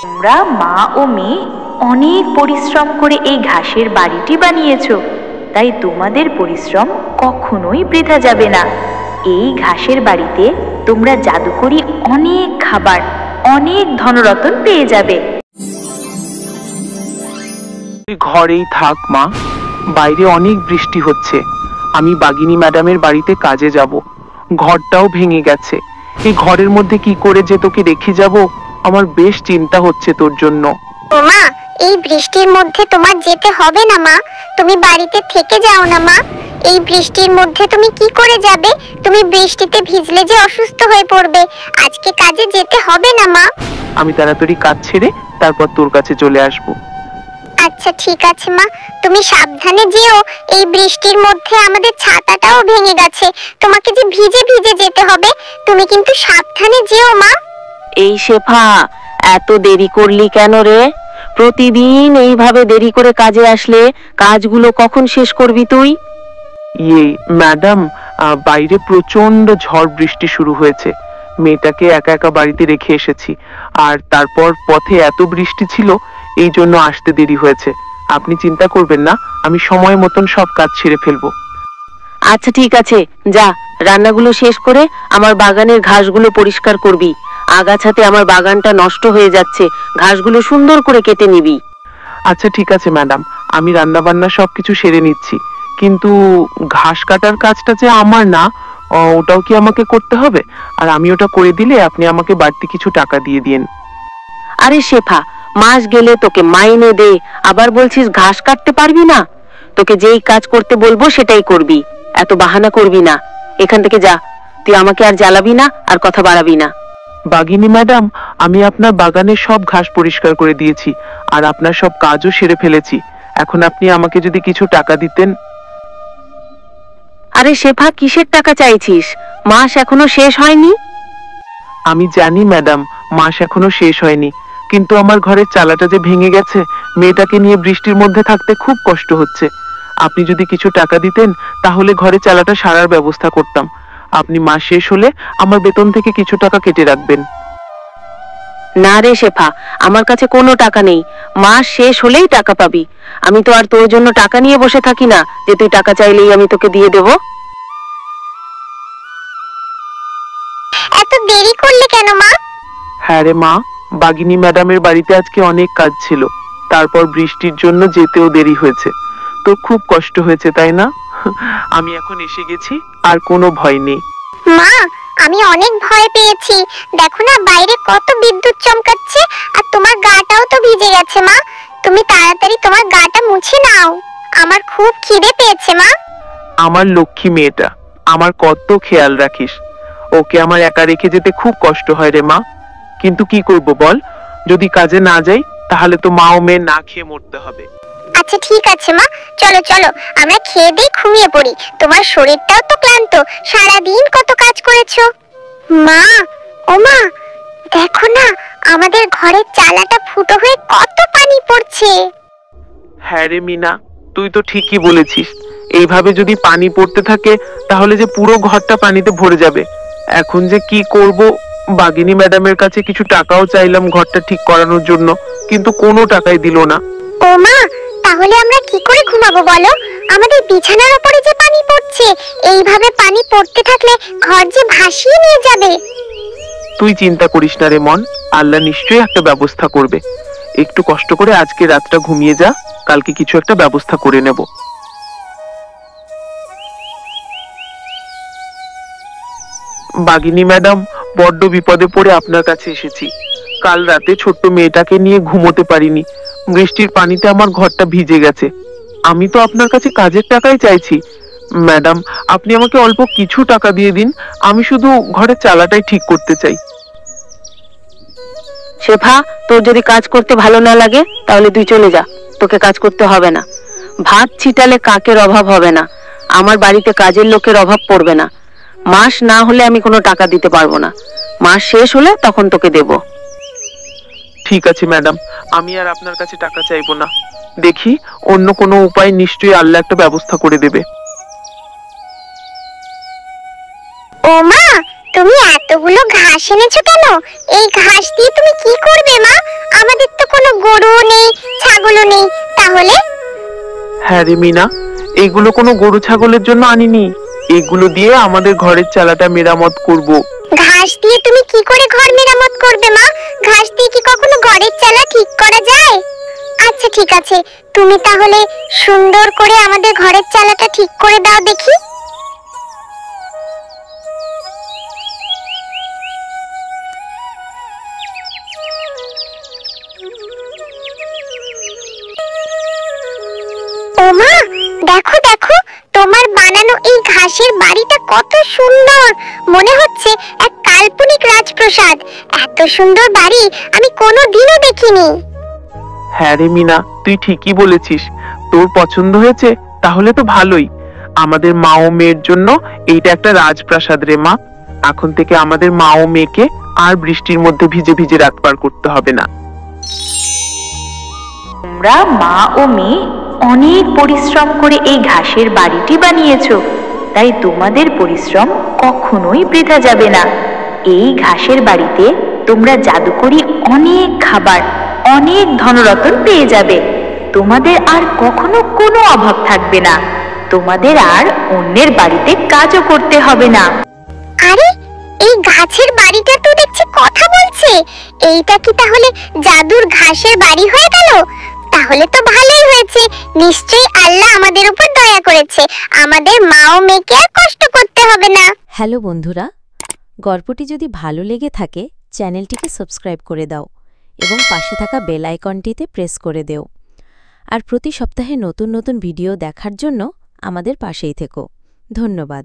তোমরা মা ও মেয়ে অনেক পরিশ্রম করে এই ঘাসের বাড়িটি বানিয়েছো, তাই তোমাদের পরিশ্রম কখনোই বৃথা যাবে না। এই ঘাসের বাড়িতে তোমরা জাদুকরি অনেক খাবার, অনেক ধনরত্ন পেয়ে যাবে। ঘরেই থাক মা, বাইরে অনেক বৃষ্টি হচ্ছে। আমি বাগিনী ম্যাডামের বাড়িতে কাজে যাব। ঘরটাও ভেঙে গেছে। এই ঘরের মধ্যে কি করে যে তোকে রেখে যাব, আমার বেশ চিন্তা হচ্ছে তোর জন্য। মা, এই বৃষ্টির মধ্যে তোমার যেতে হবে না মা, তুমি বাড়িতে থেকে যাও না মা। এই বৃষ্টির মধ্যে তুমি কি করে যাবে? তুমি বৃষ্টিতে ভিজলে যে অসুস্থ হয়ে পড়বে। আজকে কাজে যেতে হবে না মা। আমি তাড়াতাড়ি কাজ ছেড়ে তারপর তোর কাছে চলে আসব। আচ্ছা ঠিক আছে মা, তুমি সাবধানে যেও। এই বৃষ্টির মধ্যে আমাদের ছাতাটাও ভেঙে গেছে, তোমাকে যে ভিজে ভিজে যেতে হবে। তুমি কিন্তু সাবধানে যেও মা। এই শেফা, এত দেরি করলি কেন রে? প্রতিদিন এইভাবে দেরি করে কাজে আসলে কাজগুলো কখন শেষ করবি তুই? ম্যাডাম, বাইরে প্রচন্ড ঝড় বৃষ্টি শুরু হয়েছে। মেয়েটাকে একা একা বাড়িতে রেখে এসেছি, আর তারপর পথে এত বৃষ্টি ছিল, এই জন্য আসতে দেরি হয়েছে। আপনি চিন্তা করবেন না, আমি সময় মতন সব কাজ ছেড়ে ফেলবো। আচ্ছা ঠিক আছে, যা রান্নাগুলো শেষ করে আমার বাগানের ঘাসগুলো পরিষ্কার করবি। আগাছাতে আমার বাগানটা নষ্ট হয়ে যাচ্ছে, ঘাসগুলো সুন্দর করে কেটে নিবি। আচ্ছা ঠিক আছে ম্যাডাম, আমি রান্না বান্না সবকিছু সেরে নিচ্ছি, কিন্তু ঘাস কাটার কাজটা যে আমার না, ওটাও কি আমাকে করতে হবে? আর আমি ওটা করে দিলে আপনি আমাকে বাড়তি কিছু টাকা দিয়ে দিন। আরে শেফা, মাস গেলে তোকে মাইনে দে, আবার বলছিস ঘাস কাটতে পারবি না? তোকে যেই কাজ করতে বলবো সেটাই করবি, এত বাহানা করবি না। এখান থেকে যা, তুই আমাকে আর জ্বালাবি না, আর কথা বাড়াবি না। বাগিনী ম্যাডাম, আমি আপনার বাগানের সব ঘাস পরিষ্কার করে দিয়েছি, আর আপনার সব কাজও সেরে ফেলেছি। এখন আপনি আমাকে যদি কিছু টাকা দিতেন। আরে শেফা, কিসের টাকা চাইছিস? মাস এখনো শেষ হয়নি। আমি জানি ম্যাডাম, মাস এখনো শেষ হয়নি, কিন্তু আমার ঘরের চালাটা যে ভেঙে গেছে, মেয়েটাকে নিয়ে বৃষ্টির মধ্যে থাকতে খুব কষ্ট হচ্ছে। আপনি যদি কিছু টাকা দিতেন তাহলে ঘরে চালাটা সারার ব্যবস্থা করতাম। আপনি মাস শেষ হলে আমার বেতন থেকে কিছু টাকা কেটে রাখবেন। না রে শেফা, আমার কাছে কোনো টাকা নেই। মাস শেষ হলেই টাকা পাবি। আমি তো আর তোর জন্য টাকা নিয়ে বসে থাকি না যে তুই টাকা চাইলেই আমি তোকে দিয়ে দেব। এত দেরি করলে কেন মা? হ্যাঁ রে মা, বাগিনী ম্যাডামের বাড়িতে আজকে অনেক কাজ ছিল, তারপর বৃষ্টির জন্য যেতেও দেরি হয়েছে। তো খুব কষ্ট হয়েছে, তাই না? আমি এখন এসে গেছি, আর কোনো ভয় নেই। মা, আমি অনেক ভয় পেয়েছি। দেখো না বাইরে কত বিদ্যুৎ চমকাচ্ছে, আর তোমার গাটাও তো ভিজে গেছে মা। তুমি তাড়াতাড়ি তোমার গাটা মুছে নাও, আমার খুব খিদে পেয়েছে মা। আমার লক্ষ্মী মেয়েটা, আমার কত খেয়াল রাখিস। ওকে আমার একা রেখে যেতে খুব কষ্ট হয় রে মা, কিন্তু কি করব বল? যদি কাজে না যাই তাহলে তো মা ও মেয়ে না খেয়ে মরতে হবে। আচ্ছা ঠিক আছে মা, চলো চলো আমরা খেয়ে দিয়ে ঘুমিয়ে পড়ি। তোমার শরীরটাও তো ক্লান্ত, সারাদিন কত কাজ করেছো। মা, ও মা, দেখো না আমাদের ঘরের চালাটা ফুটো হয়ে কত পানি পড়ছে। হ্যাঁ রে মিনা, তুই তো ঠিকই বলেছিস। এইভাবে যদি পানি পড়তে থাকে তাহলে যে পুরো ঘরটা পানিতে ভরে যাবে। এখন যে কি করব? বাগিনী ম্যাডামের কাছে কিছু টাকাও চাইলাম ঘরটা ঠিক করানোর জন্য, কিন্তু কোনো টাকাই দিল না। ও মা, তাহলে আমরা কি করে ঘুমাবো বলো? আমাদের বিছানার উপরে যে পানি পড়ছে, এইভাবে পানি পড়তে থাকলে ঘর যে ভাসিয়ে নিয়ে যাবে। তুই চিন্তা করিস না রে মন, আল্লাহ নিশ্চয়ই একটা ব্যবস্থা করবে। একটু কষ্ট করে আজকে রাতটা ঘুমিয়ে যা, কালকে কিছু একটা ব্যবস্থা করে নেব। বাগিনী ম্যাডাম, বড্ড বিপদে পড়ে আপনার কাছে এসেছি। কাল রাতে ছোট্ট মেয়েটাকে নিয়ে ঘুমোতে পারিনি, বৃষ্টির পানিতে আমার ঘরটা ভিজে গেছে। আমি তো আপনার কাছে কাজের টাকাই চাইছি। ম্যাডাম, আপনি আমাকে অল্প কিছু টাকা দিয়ে দিন, আমি শুধু ঘরের চালাটাই ঠিক করতে চাই। শেফা, তোর যদি কাজ করতে ভালো না লাগে তাহলে তুই চলে যা, তোকে কাজ করতে হবে না। ভাত ছিটালে কাকের অভাব হবে না, আমার বাড়িতে কাজের লোকের অভাব পড়বে না। মাস না হলে আমি কোনো টাকা দিতে পারবো না, মাস শেষ হলে তখন তোকে দেব। ঠিক আছে ম্যাডাম, আমি আর আপনার কাছে টাকা চাইবো না। দেখি অন্য কোনো উপায় নিশ্চয়ই আল্লাহ একটা ব্যবস্থা করে দেবে। ও মা, তুমি এতগুলো ঘাস এনেছো কেন? এই ঘাস দিয়ে তুমি কি করবে মা? আমাদের নেই তাহলে? হ্যাঁ রে মিনা, এগুলো কোনো গরু ছাগলের জন্য আনিনি, এগুলো দিয়ে আমাদের ঘরের চালাটা মেরামত করব। ঘাস দিয়ে তুমি কি করে ঘর মেরামত করবে মা? ঘাস দিয়ে কি কখনো ঘরের চালা ঠিক করা যায়? আচ্ছা ঠিক আছে, তুমি তাহলে সুন্দর করে আমাদের ঘরের চালাটা ঠিক করে দাও দেখি। ওমা, দেখো দেখো, তোমার বানানো এই ঘাসের বাড়িটা কত সুন্দর, মনে হচ্ছে এক কাল্পনিক রাজপ্রাসাদ। এত সুন্দর বাড়ি আমি কোনোদিনও দেখিনি। হ্যাঁ রে মিনা, তুই ঠিকই বলেছিস, তোর পছন্দ হয়েছে তাহলে তো ভালোই। আমাদের মা ও মেয়ের জন্য এইটা একটা রাজপ্রাসাদ রে মা। এখন থেকে আমাদের মা ও মেয়েকে আর বৃষ্টির মধ্যে ভিজে ভিজে রাত পার করতে হবে না। তোমরা মা ও মেয়ে অনেক পরিশ্রম করে এই ঘাসের বাড়িটি বানিয়েছো, তাই তোমাদের পরিশ্রম কখনোই বৃথা যাবে না। এই ঘাসের বাড়িতে তোমরা জাদুকরি অনেক খাবার, অনেক ধনরত্ন পেয়ে যাবে। তোমাদের আর কখনো কোনো অভাব থাকবে না। তোমাদের আর অন্যের বাড়িতে কাজও করতে হবে না। আরে, এই গাছের বাড়িটা তো দেখছি কথা বলছে। এইটা কি তাহলে জাদুর ঘাসের বাড়ি হয়ে গেল? তাহলে তো ভালোই হয়েছে, নিশ্চয়ই আল্লাহ আমাদের উপর দয়া করেছে, আমাদের মা ও মেয়েকে আর কষ্ট করতে হবে না। হ্যালো বন্ধুরা, গল্পটি যদি ভালো লেগে থাকে চ্যানেলটিকে সাবস্ক্রাইব করে দাও এবং পাশে থাকা বেল আইকনটিতে প্রেস করে দেও। আর প্রতি সপ্তাহে নতুন নতুন ভিডিও দেখার জন্য আমাদের পাশেই থেকো। ধন্যবাদ।